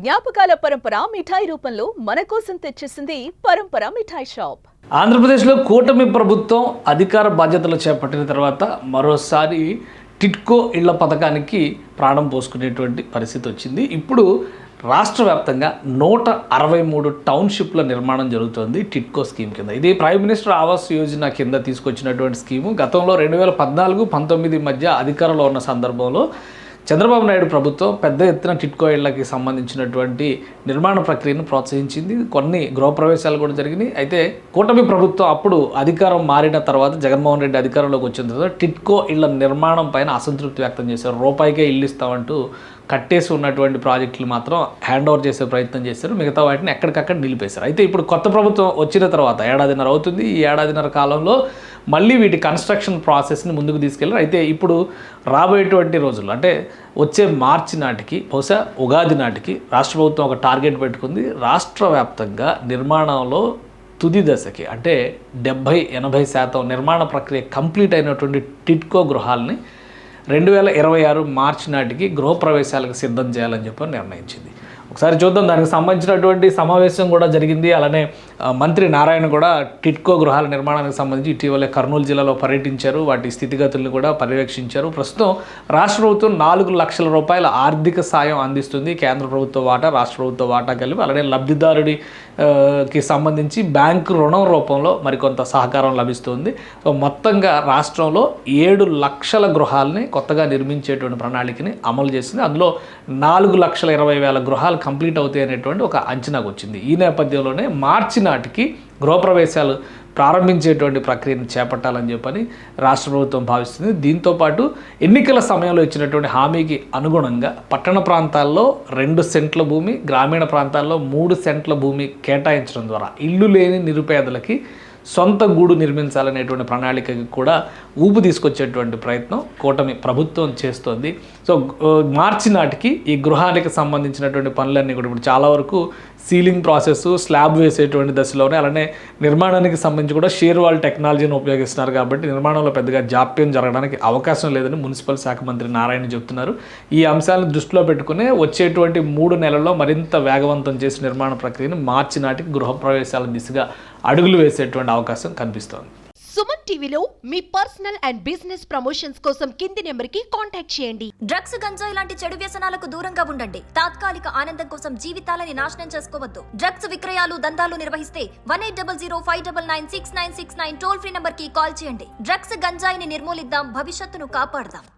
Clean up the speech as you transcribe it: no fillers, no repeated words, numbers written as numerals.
జ్ఞాపకాల పరంపర మిఠాయి రూపంలో మన కోసం తెచ్చేసింది పరంపర మిఠాయి షాప్. ఆంధ్రప్రదేశ్లో కూటమి ప్రభుత్వం అధికార బాధ్యతలు చేపట్టిన తర్వాత మరోసారి టిట్కో ఇళ్ల పథకానికి ప్రాణం పోసుకునేటువంటి పరిస్థితి వచ్చింది. ఇప్పుడు రాష్ట్ర వ్యాప్తంగా 163 టౌన్షిప్ల నిర్మాణం జరుగుతోంది టిట్కో స్కీమ్ కింద. ఇది ప్రైమ్ మినిస్టర్ ఆవాస్ యోజన కింద తీసుకొచ్చినటువంటి స్కీము. గతంలో 2014-19 మధ్య అధికారంలో ఉన్న సందర్భంలో చంద్రబాబు నాయుడు ప్రభుత్వం పెద్ద ఎత్తున టిట్కో ఇళ్లకి సంబంధించినటువంటి నిర్మాణ ప్రక్రియను ప్రోత్సహించింది. కొన్ని గృహప్రవేశాలు కూడా జరిగినాయి. అయితే కూటమి ప్రభుత్వం అప్పుడు అధికారం మారిన తర్వాత జగన్మోహన్ రెడ్డి అధికారంలోకి వచ్చిన తర్వాత టిట్కో ఇళ్ల నిర్మాణం పైన అసంతృప్తి వ్యక్తం చేశారు. రూపాయికే ఇల్లు ఇస్తామంటూ కట్టేసి ఉన్నటువంటి ప్రాజెక్టులు మాత్రం హ్యాండ్ ఓవర్ చేసే ప్రయత్నం చేశారు. మిగతా వాటిని ఎక్కడికక్కడ నిలిపేశారు. అయితే ఇప్పుడు కొత్త ప్రభుత్వం వచ్చిన తర్వాత ఏడాదిన్నర అవుతుంది. ఈ ఏడాదిన్నర కాలంలో మళ్ళీ వీటి కన్స్ట్రక్షన్ ప్రాసెస్ని ముందుకు తీసుకెళ్లారు. అయితే ఇప్పుడు రాబోయేటువంటి రోజులు అంటే వచ్చే మార్చి నాటికి, బహుశా ఉగాది నాటికి రాష్ట్ర ప్రభుత్వం ఒక టార్గెట్ పెట్టుకుంది. రాష్ట్ర వ్యాప్తంగా నిర్మాణంలో తుది దశకి అంటే 70-80% నిర్మాణ ప్రక్రియ కంప్లీట్ అయినటువంటి టిట్కో గృహాలని 2026 మార్చి నాటికి గృహప్రవేశాలకు సిద్ధం చేయాలని చెప్పి నిర్ణయించింది. ఒకసారి చూద్దాం. దానికి సంబంధించినటువంటి సమావేశం కూడా జరిగింది. అలానే మంత్రి నారాయణ కూడా టిట్కో గృహాల నిర్మాణానికి సంబంధించి ఇటీవలే కర్నూలు జిల్లాలో పర్యటించారు. వాటి స్థితిగతులను కూడా పర్యవేక్షించారు. ప్రస్తుతం రాష్ట్ర ప్రభుత్వం 4 లక్షల రూపాయల ఆర్థిక సాయం అందిస్తుంది. కేంద్ర ప్రభుత్వ వాటా, రాష్ట్ర ప్రభుత్వ వాటా కలిపి. అలానే లబ్ధిదారుడికి సంబంధించి బ్యాంకు రుణం రూపంలో మరికొంత సహకారం లభిస్తుంది. సో మొత్తంగా రాష్ట్రంలో 7 లక్షల గృహాలని కొత్తగా నిర్మించేటువంటి ప్రణాళికని అమలు చేసింది. అందులో 4,20,000 గృహాలు కంప్లీట్ అవుతాయి అనేటువంటి ఒక అంచనాకు వచ్చింది. ఈ నేపథ్యంలోనే మార్చి నాటికి గృహప్రవేశాలు ప్రారంభించేటువంటి ప్రక్రియను చేపట్టాలని చెప్పని రాష్ట్ర ప్రభుత్వం భావిస్తుంది. దీంతోపాటు ఎన్నికల సమయంలో ఇచ్చినటువంటి హామీకి అనుగుణంగా పట్టణ ప్రాంతాల్లో 2 సెంట్ల భూమి, గ్రామీణ ప్రాంతాల్లో 3 సెంట్ల భూమి కేటాయించడం ద్వారా ఇల్లు లేని నిరుపేదలకి సొంత గూడు నిర్మించాలనేటువంటి ప్రణాళికకి కూడా ఊపు తీసుకొచ్చేటువంటి ప్రయత్నం కూటమి ప్రభుత్వం చేస్తోంది. సో మార్చి నాటికి ఈ గృహానికి సంబంధించినటువంటి పనులన్నీ కూడా ఇప్పుడు చాలా వరకు సీలింగ్ ప్రాసెస్, స్లాబ్ వేసేటువంటి దశలోనే, అలానే నిర్మాణానికి సంబంధించి కూడా షేర్ వాల్ టెక్నాలజీని ఉపయోగిస్తున్నారు. కాబట్టి నిర్మాణంలో పెద్దగా జాప్యం జరగడానికి అవకాశం లేదని మున్సిపల్ శాఖ మంత్రి నారాయణ చెబుతున్నారు. ఈ అంశాలను దృష్టిలో పెట్టుకునే వచ్చేటువంటి 3 నెలల్లో మరింత వేగవంతం చేసి నిర్మాణ ప్రక్రియను మార్చి నాటికి గృహప్రవేశాల దిశగా అడుగులు వేసేటువంటి అవకాశం కనిపిస్తోంది. సుమన్ టీవీలో మీ పర్సనల్ అండ్ బిజినెస్ ప్రమోషన్స్ కోసం కింది నెంబర్కి కాంటాక్ట్ చేయండి. డ్రగ్స్, గంజాయి లాంటి చెడు వ్యసనాలకు దూరంగా ఉండండి. తాత్కాలిక ఆనందం కోసం జీవితాలని నాశనం చేసుకోవద్దు. డ్రగ్స్ విక్రయాలు, దందాలు నిర్వహిస్తే 1800-599-6969 టోల్ ఫ్రీ నంబర్ కి కాల్ చేయండి. డ్రగ్స్, గంజాయిని నిర్మూలిద్దాం, భవిష్యత్తును కాపాడదాం.